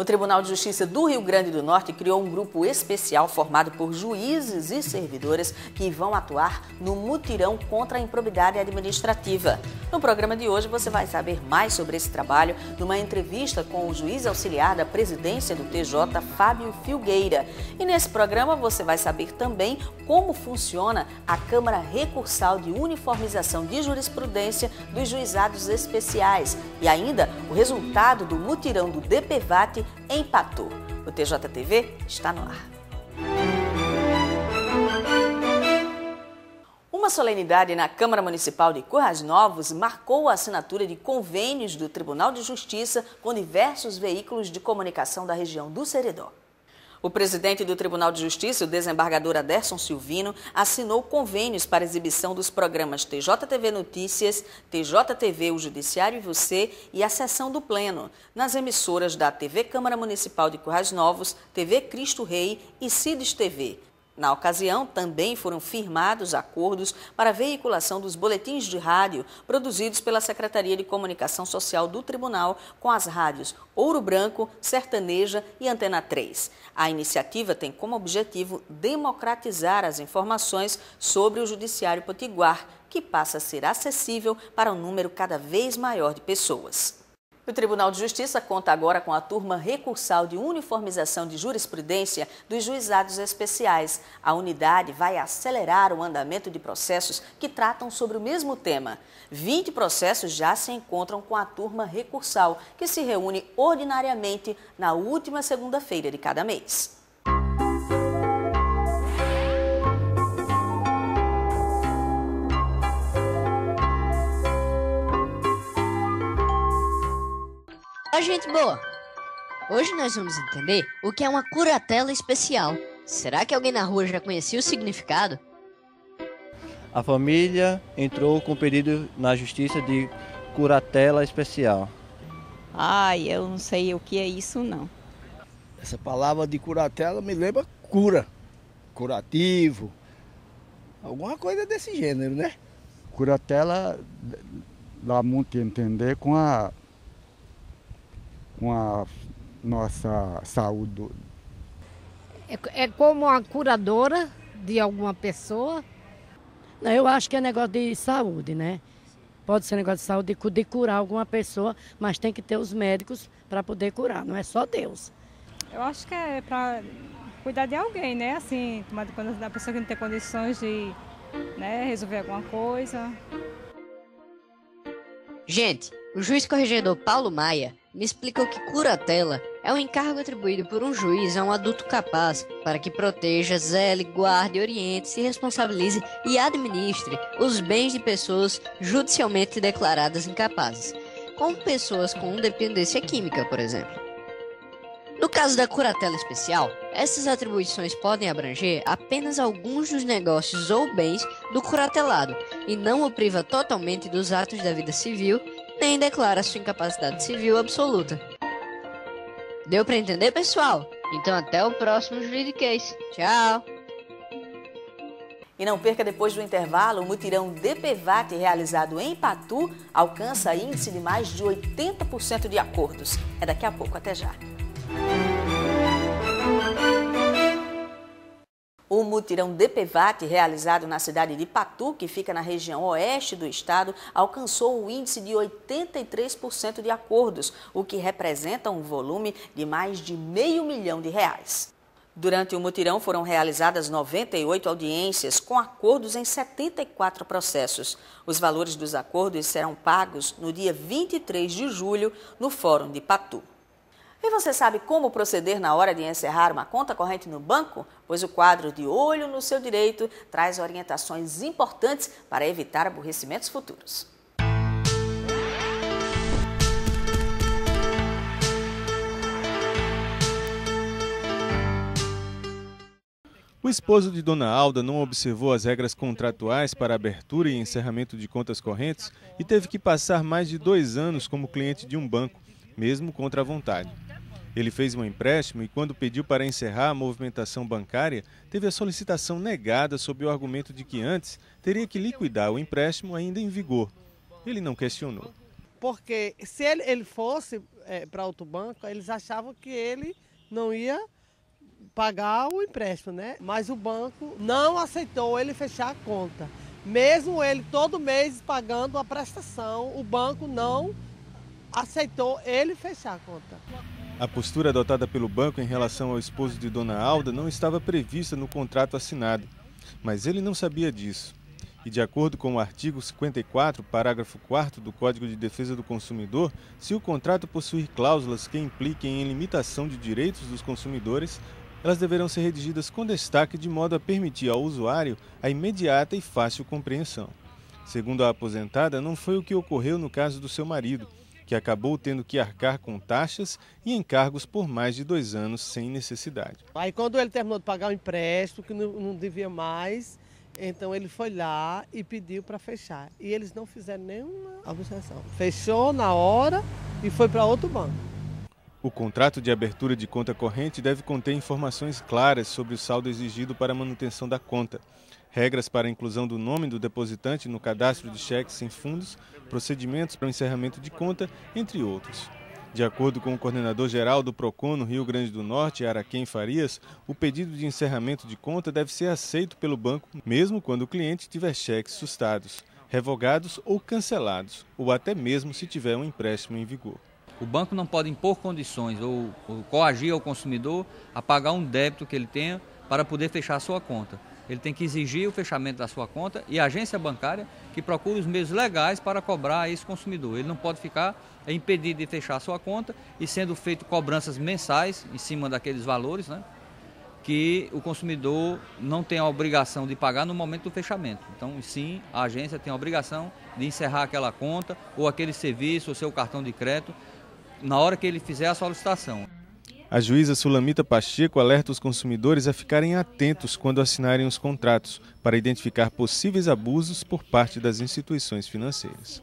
O Tribunal de Justiça do Rio Grande do Norte criou um grupo especial formado por juízes e servidores que vão atuar no mutirão contra a improbidade administrativa. No programa de hoje você vai saber mais sobre esse trabalho numa entrevista com o juiz auxiliar da presidência do TJ, Fábio Filgueira. E nesse programa você vai saber também como funciona a Câmara Recursal de Uniformização de Jurisprudência dos Juizados Especiais e ainda o resultado do mutirão do DPVAT em Patu. O TJTV está no ar. Uma solenidade na Câmara Municipal de Currais Novos marcou a assinatura de convênios do Tribunal de Justiça com diversos veículos de comunicação da região do Seredó. O presidente do Tribunal de Justiça, o desembargador Aderson Silvino, assinou convênios para exibição dos programas TJTV Notícias, TJTV O Judiciário e Você e a Sessão do Pleno, nas emissoras da TV Câmara Municipal de Currais Novos, TV Cristo Rei e Cides TV. Na ocasião, também foram firmados acordos para a veiculação dos boletins de rádio produzidos pela Secretaria de Comunicação Social do Tribunal com as rádios Ouro Branco, Sertaneja e Antena 3. A iniciativa tem como objetivo democratizar as informações sobre o Judiciário Potiguar, que passa a ser acessível para um número cada vez maior de pessoas. O Tribunal de Justiça conta agora com a turma recursal de uniformização de jurisprudência dos juizados especiais. A unidade vai acelerar o andamento de processos que tratam sobre o mesmo tema. 20 processos já se encontram com a turma recursal, que se reúne ordinariamente na última segunda-feira de cada mês. Ó, gente boa! Hoje nós vamos entender o que é uma curatela especial. Será que alguém na rua já conhecia o significado? A família entrou com pedido na justiça de curatela especial. Ai, eu não sei o que é isso, não. Essa palavra de curatela me lembra cura, curativo, alguma coisa desse gênero, né? Curatela dá muito a entender com a nossa saúde. É como uma curadora de alguma pessoa? Não, eu acho que é negócio de saúde, né? Pode ser negócio de saúde de curar alguma pessoa, mas tem que ter os médicos para poder curar, não é só Deus. Eu acho que é para cuidar de alguém, né? Assim, tomar conta da pessoa que não tem condições de, né, resolver alguma coisa. Gente, o juiz corregedor Paulo Maia me explicou que curatela é um encargo atribuído por um juiz a um adulto capaz para que proteja, zele, guarde, oriente, se responsabilize e administre os bens de pessoas judicialmente declaradas incapazes, como pessoas com dependência química, por exemplo. No caso da curatela especial, essas atribuições podem abranger apenas alguns dos negócios ou bens do curatelado e não o priva totalmente dos atos da vida civil nem declara sua incapacidade civil absoluta. Deu para entender, pessoal? Então até o próximo Juridiquês. Tchau! E não perca, depois do intervalo, o mutirão DPVAT realizado em Patu alcança índice de mais de 80% de acordos. É daqui a pouco, até já! O mutirão DPVAT, realizado na cidade de Patu, que fica na região oeste do estado, alcançou o índice de 83% de acordos, o que representa um volume de mais de R$500 mil. Durante o mutirão foram realizadas 98 audiências, com acordos em 74 processos. Os valores dos acordos serão pagos no dia 23 de julho, no Fórum de Patu. E você sabe como proceder na hora de encerrar uma conta corrente no banco? Pois o quadro De Olho no Seu Direito traz orientações importantes para evitar aborrecimentos futuros. O esposo de Dona Alda não observou as regras contratuais para abertura e encerramento de contas correntes e teve que passar mais de 2 anos como cliente de um banco, mesmo contra a vontade. Ele fez um empréstimo e, quando pediu para encerrar a movimentação bancária, teve a solicitação negada sob o argumento de que antes teria que liquidar o empréstimo ainda em vigor. Ele não questionou. Porque se ele fosse para outro banco, eles achavam que ele não ia pagar o empréstimo, né? Mas o banco não aceitou ele fechar a conta. Mesmo ele todo mês pagando a prestação, o banco não aceitou ele fechar a conta. A postura adotada pelo banco em relação ao esposo de Dona Alda não estava prevista no contrato assinado, mas ele não sabia disso. E de acordo com o artigo 54, parágrafo 4º do Código de Defesa do Consumidor, se o contrato possuir cláusulas que impliquem em limitação de direitos dos consumidores, elas deverão ser redigidas com destaque de modo a permitir ao usuário a imediata e fácil compreensão. Segundo a aposentada, não foi o que ocorreu no caso do seu marido, que acabou tendo que arcar com taxas e encargos por mais de 2 anos sem necessidade. Aí quando ele terminou de pagar o empréstimo, que não devia mais, então ele foi lá e pediu para fechar. E eles não fizeram nenhuma objeção. Fechou na hora e foi para outro banco. O contrato de abertura de conta corrente deve conter informações claras sobre o saldo exigido para a manutenção da conta, regras para a inclusão do nome do depositante no cadastro de cheques sem fundos, procedimentos para o encerramento de conta, entre outros. De acordo com o coordenador-geral do PROCON no Rio Grande do Norte, Araquém Farias, o pedido de encerramento de conta deve ser aceito pelo banco, mesmo quando o cliente tiver cheques sustados, revogados ou cancelados, ou até mesmo se tiver um empréstimo em vigor. O banco não pode impor condições ou coagir ao consumidor a pagar um débito que ele tenha para poder fechar a sua conta. Ele tem que exigir o fechamento da sua conta e a agência bancária que procure os meios legais para cobrar a esse consumidor. Ele não pode ficar impedido de fechar a sua conta e sendo feito cobranças mensais em cima daqueles valores, né, que o consumidor não tem a obrigação de pagar no momento do fechamento. Então, sim, a agência tem a obrigação de encerrar aquela conta ou aquele serviço, ou seu cartão de crédito, na hora que ele fizer a solicitação. A juíza Sulamita Pacheco alerta os consumidores a ficarem atentos quando assinarem os contratos, para identificar possíveis abusos por parte das instituições financeiras.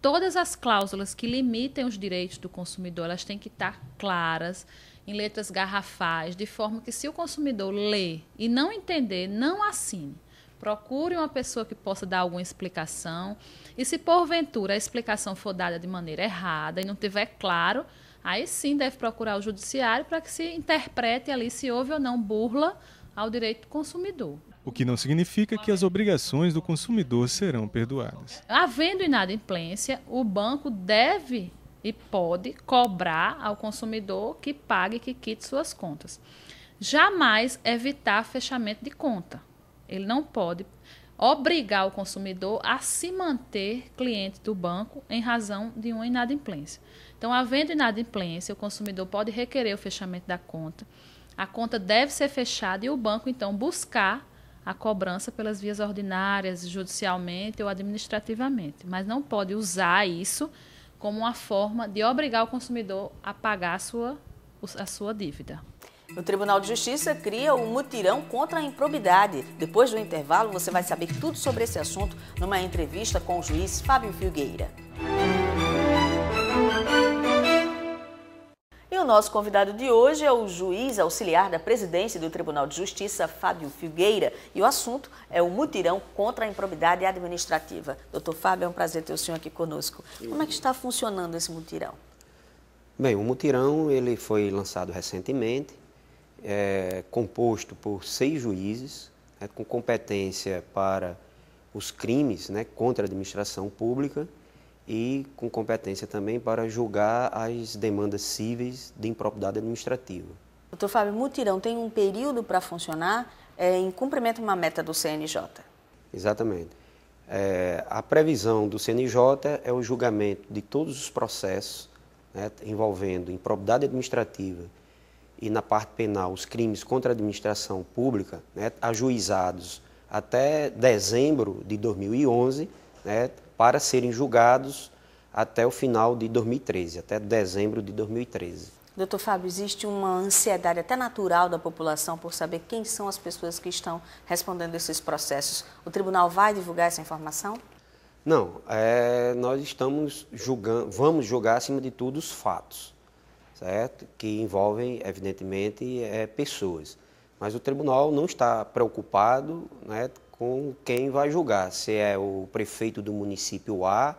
Todas as cláusulas que limitem os direitos do consumidor, elas têm que estar claras, em letras garrafais, de forma que se o consumidor ler e não entender, não assine. Procure uma pessoa que possa dar alguma explicação e se porventura a explicação for dada de maneira errada e não tiver claro, aí sim deve procurar o judiciário para que se interprete ali se houve ou não burla ao direito do consumidor. O que não significa que as obrigações do consumidor serão perdoadas. Havendo inadimplência, o banco deve e pode cobrar ao consumidor que pague, que quite suas contas. Jamais evitar fechamento de conta. Ele não pode obrigar o consumidor a se manter cliente do banco em razão de uma inadimplência. Então, havendo inadimplência, o consumidor pode requerer o fechamento da conta. A conta deve ser fechada e o banco, então, buscar a cobrança pelas vias ordinárias, judicialmente ou administrativamente. Mas não pode usar isso como uma forma de obrigar o consumidor a pagar a sua dívida. O Tribunal de Justiça cria o mutirão contra a improbidade. Depois do intervalo, você vai saber tudo sobre esse assunto numa entrevista com o juiz Fábio Filgueira. E o nosso convidado de hoje é o juiz auxiliar da presidência do Tribunal de Justiça, Fábio Filgueira. E o assunto é o mutirão contra a improbidade administrativa. Doutor Fábio, é um prazer ter o senhor aqui conosco. Como é que está funcionando esse mutirão? Bem, o mutirão ele foi lançado recentemente, composto por 6 juízes, com competência para os crimes, contra a administração pública e com competência também para julgar as demandas cíveis de improbidade administrativa. Doutor Fábio, o mutirão tem um período para funcionar em cumprimento de uma meta do CNJ? Exatamente. A previsão do CNJ é o julgamento de todos os processos envolvendo improbidade administrativa e na parte penal os crimes contra a administração pública, ajuizados até dezembro de 2011, para serem julgados até o final de 2013, até dezembro de 2013. Doutor Fábio, existe uma ansiedade até natural da população por saber quem são as pessoas que estão respondendo esses processos. O tribunal vai divulgar essa informação? Não, nós estamos vamos julgar acima de tudo os fatos, certo? Que envolvem, evidentemente, pessoas. Mas o tribunal não está preocupado com quem vai julgar, se é o prefeito do município A,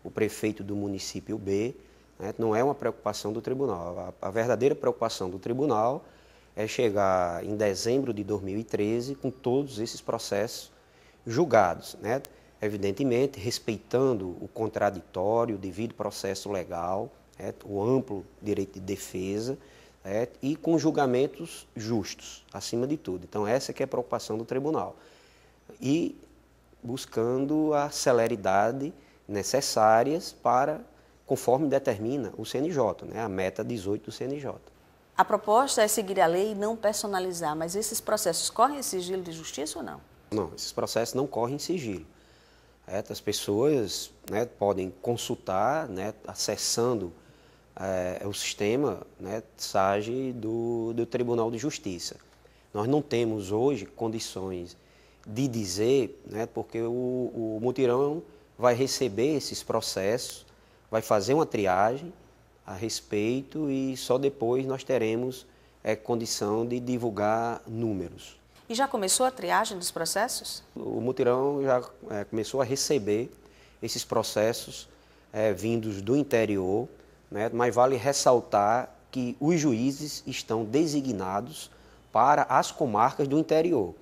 o prefeito do município B. né? Não é uma preocupação do tribunal. A verdadeira preocupação do tribunal é chegar em dezembro de 2013 com todos esses processos julgados, né? Evidentemente, respeitando o contraditório, o devido processo legal, né? O amplo direito de defesa, né? E com julgamentos justos, acima de tudo. Então, essa que é a preocupação do tribunal. E buscando a celeridade necessárias para, conforme determina o CNJ, né? A meta 18 do CNJ. A proposta é seguir a lei e não personalizar, mas esses processos correm em sigilo de justiça ou não? Não, esses processos não correm em sigilo. As pessoas, né, podem consultar, né, acessando o sistema, né, SAGE do Tribunal de Justiça. Nós não temos hoje condições de dizer, né, porque o mutirão vai receber esses processos, vai fazer uma triagem a respeito e só depois nós teremos condição de divulgar números. E já começou a triagem dos processos? O mutirão já começou a receber esses processos vindos do interior, né, mas vale ressaltar que os juízes estão designados para as comarcas do interior.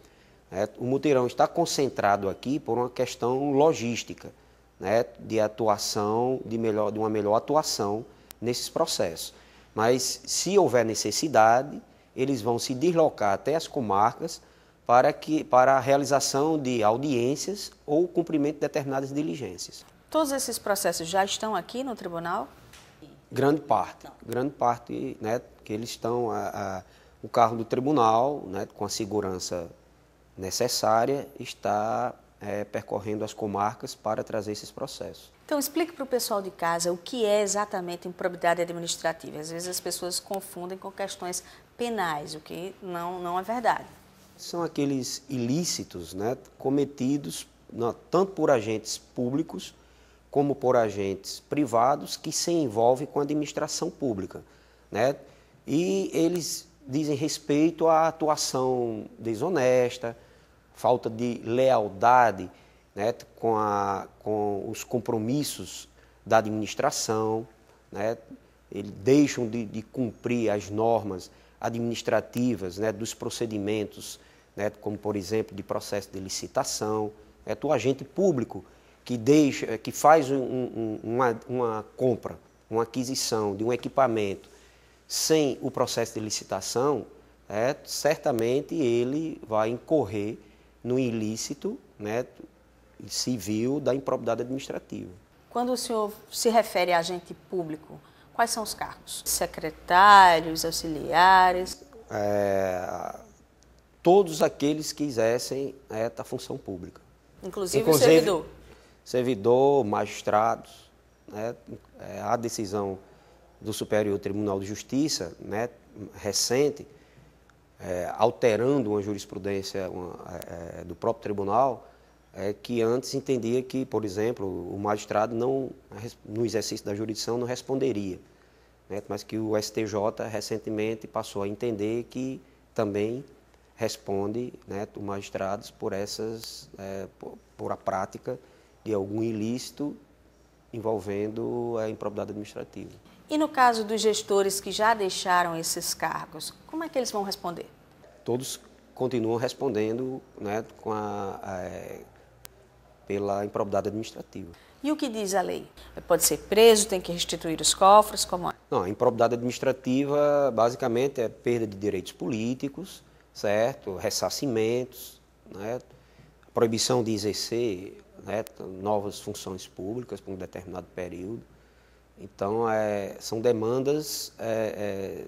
O mutirão está concentrado aqui por uma questão logística, né, de atuação, de uma melhor atuação nesses processos. Mas, se houver necessidade, eles vão se deslocar até as comarcas para a realização de audiências ou cumprimento de determinadas diligências. Todos esses processos já estão aqui no tribunal? Grande parte, né, que eles estão, o carro do tribunal, né, com a segurança necessária, está percorrendo as comarcas para trazer esses processos. Então, explique para o pessoal de casa o que é exatamente improbidade administrativa. Às vezes as pessoas confundem com questões penais, o que não é verdade. São aqueles ilícitos, né, cometidos tanto por agentes públicos como por agentes privados que se envolvem com a administração pública, né? E eles dizem respeito à atuação desonesta, falta de lealdade, né, com os compromissos da administração, né? Eles deixam de cumprir as normas administrativas, né, dos procedimentos, né, como, por exemplo, de processo de licitação. O agente público que faz uma compra, uma aquisição de um equipamento sem o processo de licitação, certamente ele vai incorrer no ilícito, né, civil da improbidade administrativa. Quando o senhor se refere a agente público, quais são os cargos? Secretários, auxiliares? Todos aqueles que exercem a função pública. Inclusive o servidor? Servidor, magistrados, né? A decisão do Superior Tribunal de Justiça, né, recente, alterando uma jurisprudência do próprio tribunal, que antes entendia que, por exemplo, o magistrado no exercício da jurisdição não responderia, né, mas que o STJ recentemente passou a entender que também responde, né, os magistrados por a prática de algum ilícito envolvendo a improbidade administrativa. E no caso dos gestores que já deixaram esses cargos, como é que eles vão responder? Todos continuam respondendo, né, pela improbidade administrativa. E o que diz a lei? Pode ser preso, tem que restituir os cofres, como é? Não, a improbidade administrativa basicamente é perda de direitos políticos, certo? Ressarcimentos, né? Proibição de exercer, né, novas funções públicas por um determinado período. Então, são demandas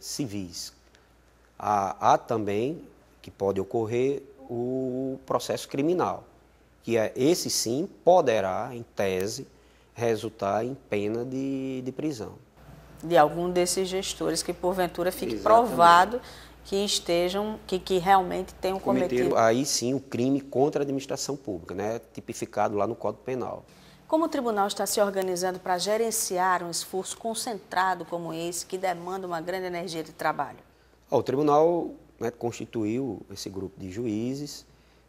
civis. Há também, que pode ocorrer, o processo criminal, que esse sim poderá, em tese, resultar em pena de prisão. De algum desses gestores que, porventura, fique provado que realmente tenham cometido. Aí sim o crime contra a administração pública, né, tipificado lá no Código Penal. Como o tribunal está se organizando para gerenciar um esforço concentrado como esse, que demanda uma grande energia de trabalho? O tribunal, né, constituiu esse grupo de juízes,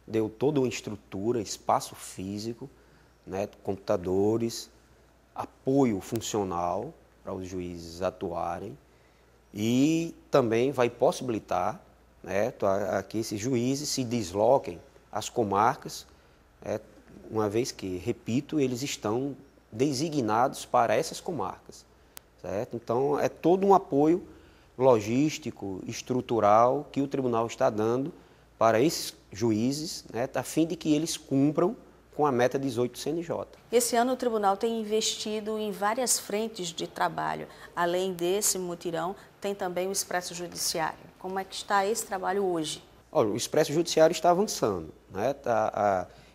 deu toda uma estrutura, espaço físico, né, computadores, apoio funcional, para os juízes atuarem e também vai possibilitar, né, que esses juízes se desloquem às comarcas, uma vez que, repito, eles estão designados para essas comarcas. Certo? Então, é todo um apoio logístico, estrutural, que o tribunal está dando para esses juízes, né, a fim de que eles cumpram com a meta 18 do CNJ. Esse ano o tribunal tem investido em várias frentes de trabalho. Além desse mutirão, tem também o Expresso Judiciário. Como é que está esse trabalho hoje? Olha, o Expresso Judiciário está avançando. Né?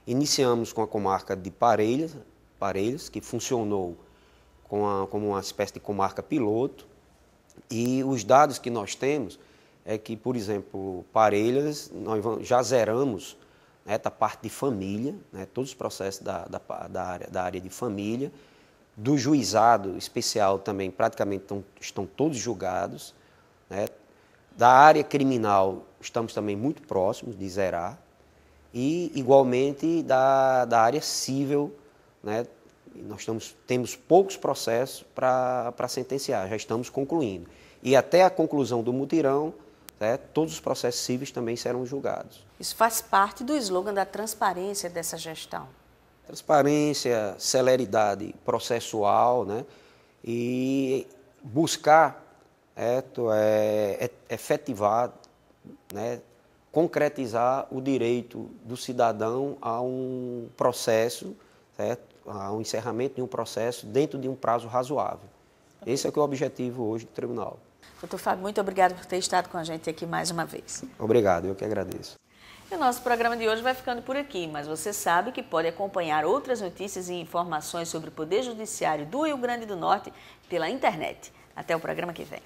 Iniciamos com a comarca de Parelhas, que funcionou como uma espécie de comarca piloto. E os dados que nós temos é que, por exemplo, Parelhas, nós já zeramos, né, da parte de família, né, todos os processos da área de família. Do juizado especial também praticamente estão todos julgados. Né. Da área criminal estamos também muito próximos de zerar. E, igualmente, da área civil, né, nós temos poucos processos para sentenciar, já estamos concluindo. E até a conclusão do mutirão, né, todos os processos cíveis também serão julgados. Isso faz parte do slogan da transparência dessa gestão. Transparência, celeridade processual, né, e buscar efetivar, né, concretizar o direito do cidadão a um processo, certo? A um encerramento de um processo dentro de um prazo razoável. Esse é o objetivo hoje do tribunal. Doutor Fábio, muito obrigado por ter estado com a gente aqui mais uma vez. Obrigado, eu que agradeço. E o nosso programa de hoje vai ficando por aqui, mas você sabe que pode acompanhar outras notícias e informações sobre o Poder Judiciário do Rio Grande do Norte pela internet. Até o programa que vem.